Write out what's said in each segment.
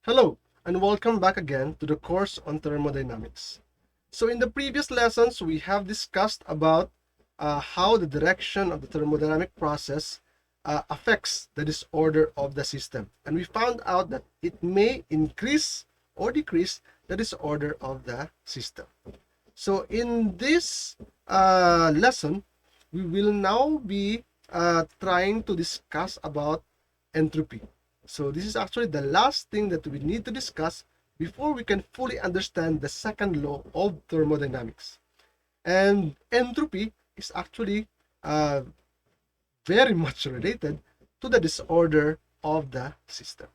Hello, and welcome back again to the course on thermodynamics. So in the previous lessons, we have discussed about how the direction of the thermodynamic process affects the disorder of the system. And we found out that it may increase or decrease the disorder of the system. So in this lesson, we will now be trying to discuss about entropy. So this is actually the last thing that we need to discuss before we can fully understand the second law of thermodynamics. And entropy is actually uh, very much related to the disorder of the system.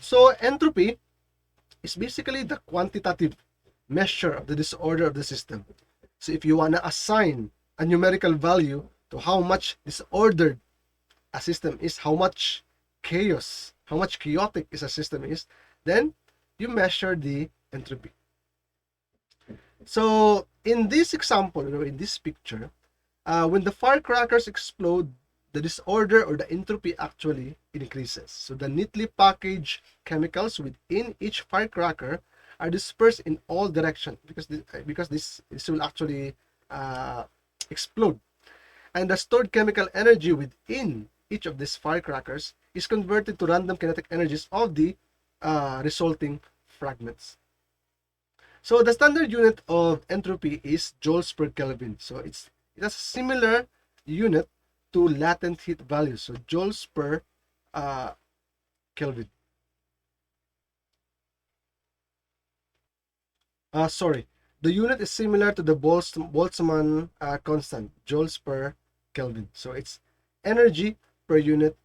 So entropy is basically the quantitative measure of the disorder of the system. So if you want to assign a numerical value to how much disordered a system is, how much chaos, how much chaotic is a system is, then you measure the entropy. So in this example, in this picture, when the firecrackers explode, the disorder or the entropy actually increases. So the neatly packaged chemicals within each firecracker are dispersed in all directions because this will actually explode. And the stored chemical energy within each of these firecrackers is converted to random kinetic energies of the resulting fragments. So the standard unit of entropy is joules per Kelvin. So it has a similar unit to latent heat value. So joules per Kelvin. Sorry, the unit is similar to the Boltzmann constant, joules per Kelvin. So it's energy per unit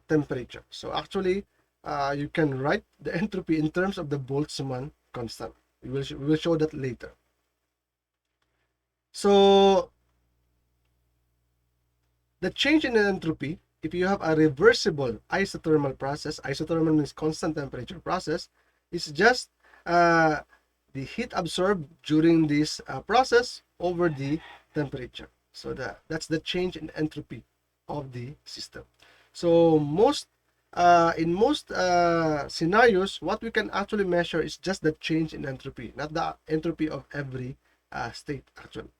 temperature. So actually, you can write the entropy in terms of the Boltzmann constant. We will show that later. So the change in entropy, if you have a reversible isothermal process, isothermal means constant temperature process, is just the heat absorbed during this process over the temperature. So that's the change in entropy of the system. So in most scenarios, what we can actually measure is just the change in entropy, not the entropy of every state actually.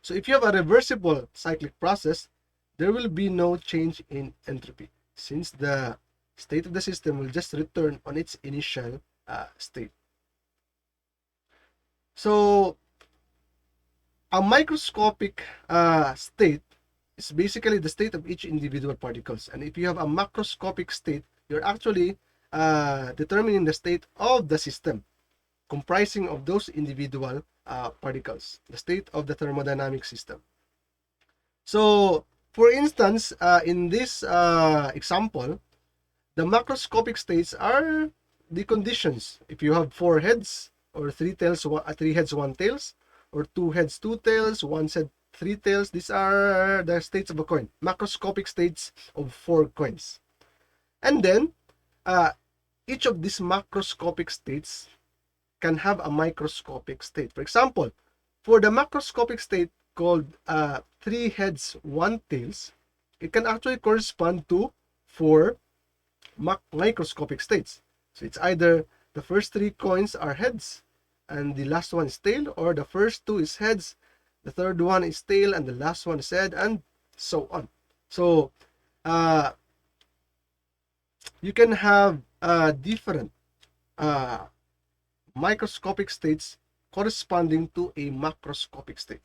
So if you have a reversible cyclic process, there will be no change in entropy since the state of the system will just return on its initial state. So a microscopic state is basically the state of each individual particles. And if you have a macroscopic state, you're actually determining the state of the system comprising of those individual particles, the state of the thermodynamic system. So, for instance, in this example, the macroscopic states are the conditions. If you have four heads, or three heads, one tails, or two heads, two tails, one head, three tails, these are the states of a coin, macroscopic states of four coins. And then, each of these macroscopic states can have a microscopic state. For example, for the macroscopic state called three heads, one tails, it can actually correspond to four microscopic states. So it's either the first three coins are heads and the last one is tail, or the first two is heads, the third one is tail, and the last one is head, and so on. So you can have different microscopic states corresponding to a macroscopic state.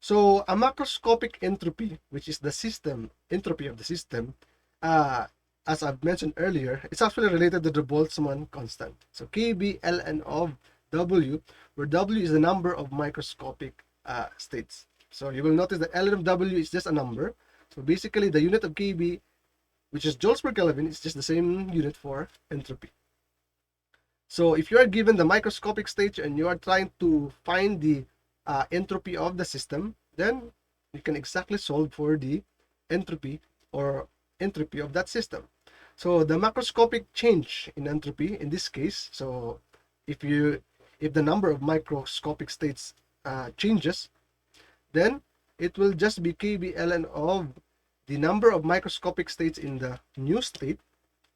So a macroscopic entropy, which is the system entropy of the system, as I've mentioned earlier, it's actually related to the Boltzmann constant. So Kb ln of W, where W is the number of microscopic states. So you will notice that ln of W is just a number. So basically the unit of Kb, which is joules per Kelvin, is just the same unit for entropy. So if you are given the microscopic state and you are trying to find the entropy of the system, then you can exactly solve for the entropy or entropy of that system. So the macroscopic change in entropy in this case, so if the number of microscopic states changes, then it will just be KBLN of the number of microscopic states in the new state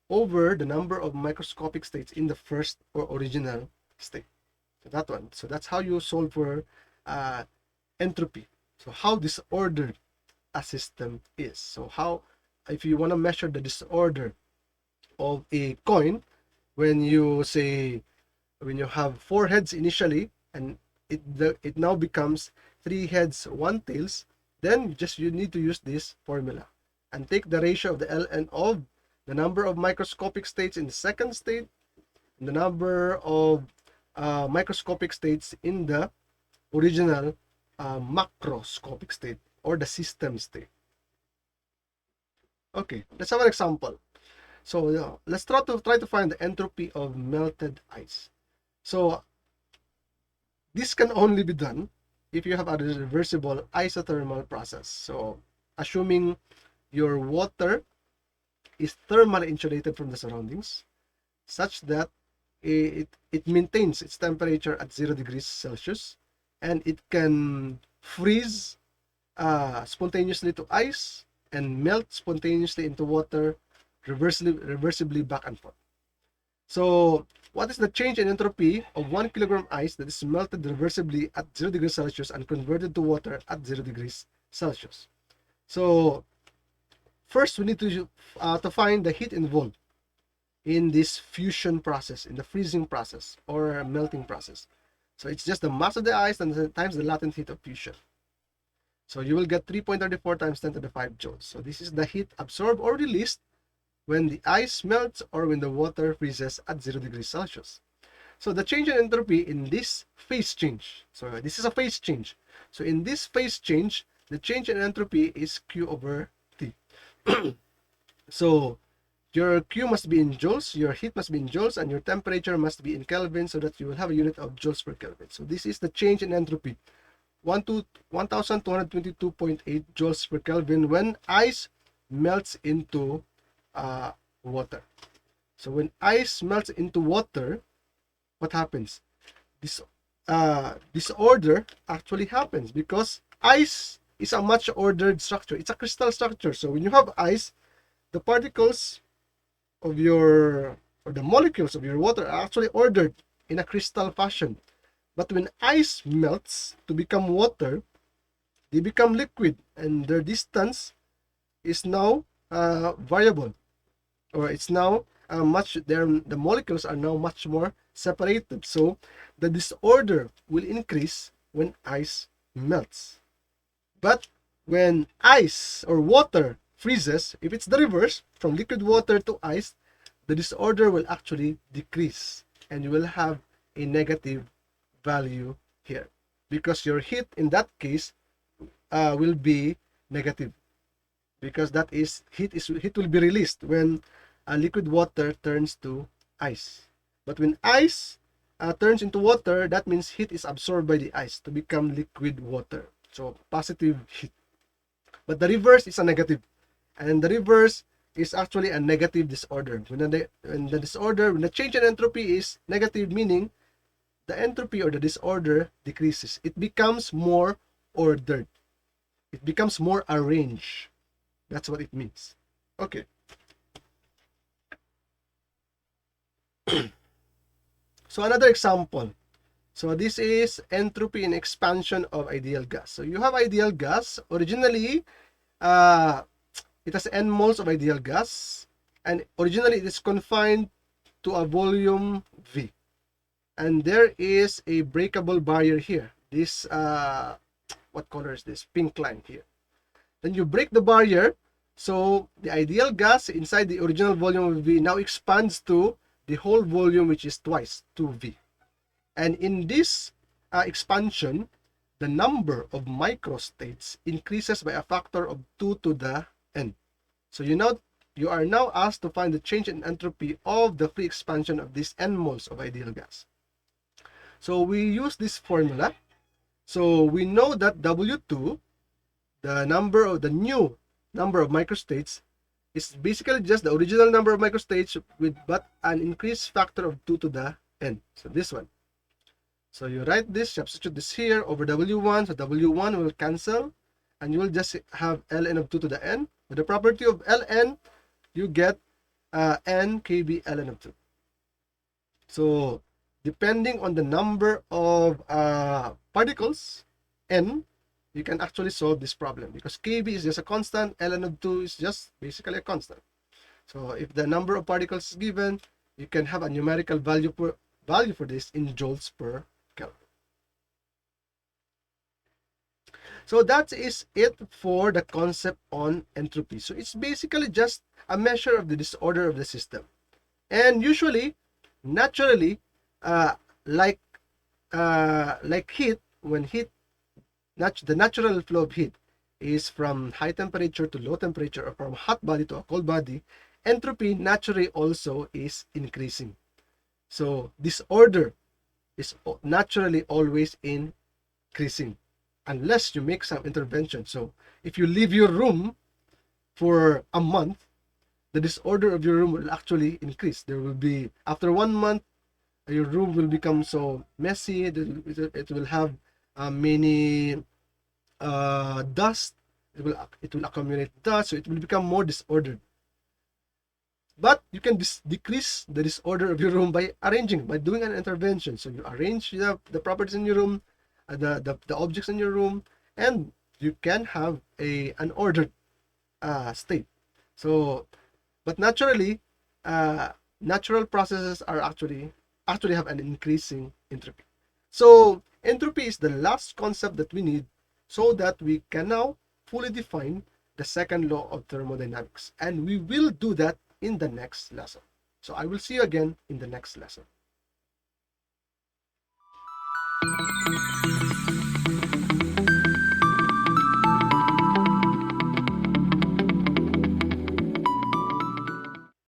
over the number of microscopic states in the first or original state. So that one. So that's how you solve for entropy. So how disordered a system is. So how, if you want to measure the disorder of a coin, when you have 4 heads initially and it now becomes 3 heads 1 tails, then you need to use this formula and take the ratio of the ln of the number of microscopic states in the second state and the number of microscopic states in the original macroscopic state or the system state. Okay, let's have an example. So let's try to find the entropy of melted ice. So this can only be done if you have a reversible isothermal process. So assuming your water is thermally insulated from the surroundings such that it maintains its temperature at 0 degrees Celsius and it can freeze spontaneously to ice and melt spontaneously into water reversibly back and forth. So what is the change in entropy of 1 kilogram ice that is melted reversibly at 0 degrees Celsius and converted to water at 0 degrees Celsius? So first we need to find the heat involved in this fusion process, in the freezing process or melting process. So it's just the mass of the ice and times the latent heat of fusion. So you will get 3.34 times 10 to the 5 joules. So this is the heat absorbed or released when the ice melts or when the water freezes at 0 degrees Celsius. So the change in entropy in this phase change. So this is a phase change. So in this phase change, the change in entropy is Q over T. So your Q must be in joules, your heat must be in joules, and your temperature must be in Kelvin so that you will have a unit of joules per Kelvin. So this is the change in entropy. 1222.8 joules per Kelvin when ice melts into water. So when ice melts into water, what happens? This disorder actually happens because ice is a much ordered structure. It's a crystal structure. So when you have ice, the particles of the molecules of your water are actually ordered in a crystal fashion. But when ice melts to become water, they become liquid and their distance is now variable, or it's now the molecules are now much more separated. So the disorder will increase when ice melts. But when ice or water freezes, if it's the reverse, from liquid water to ice, the disorder will actually decrease and you will have a negative value here because your heat in that case will be negative, because that is heat will be released when liquid water turns to ice. But when ice turns into water, that means heat is absorbed by the ice to become liquid water. So positive heat. But the reverse is a negative, and the reverse is actually a negative disorder. When the change in entropy is negative, meaning the entropy or the disorder decreases. It becomes more ordered. It becomes more arranged. That's what it means. Okay. So another example. So this is entropy in expansion of ideal gas. So you have ideal gas. Originally, it has n moles of ideal gas, and originally it is confined to a volume V. And there is a breakable barrier here. This, what color is this? Pink line here. Then you break the barrier, so the ideal gas inside the original volume of V now expands to the whole volume, which is twice 2V. And in this expansion, the number of microstates increases by a factor of 2 to the n. So you are now asked to find the change in entropy of the free expansion of these n moles of ideal gas. So we use this formula. So we know that W2, the new number of microstates, is basically just the original number of microstates with but an increased factor of 2 to the n. So this one. So you write this, substitute this here over W1. So W1 will cancel, and you will just have ln of 2 to the n. With the property of ln, you get n kb ln of 2. So depending on the number of particles, n, you can actually solve this problem because kb is just a constant, ln of 2 is just basically a constant. So if the number of particles is given, you can have a numerical value for this in joules per Kelvin. So that is it for the concept on entropy. So it's basically just a measure of the disorder of the system. And usually, naturally, like heat, when the natural flow of heat is from high temperature to low temperature, or from hot body to a cold body, entropy naturally also is increasing. So disorder is naturally always increasing unless you make some intervention. So if you leave your room for a month, the disorder of your room will actually increase. There will be, after 1 month, your room will become so messy. It will have many dust. It will accumulate dust, so it will become more disordered. But you can decrease the disorder of your room by doing an intervention. So you arrange the properties in your room, the objects in your room, and you can have an ordered state. So, but naturally, natural processes are actually have an increasing entropy. So entropy is the last concept that we need so that we can now fully define the second law of thermodynamics, and we will do that in the next lesson. So I will see you again in the next lesson.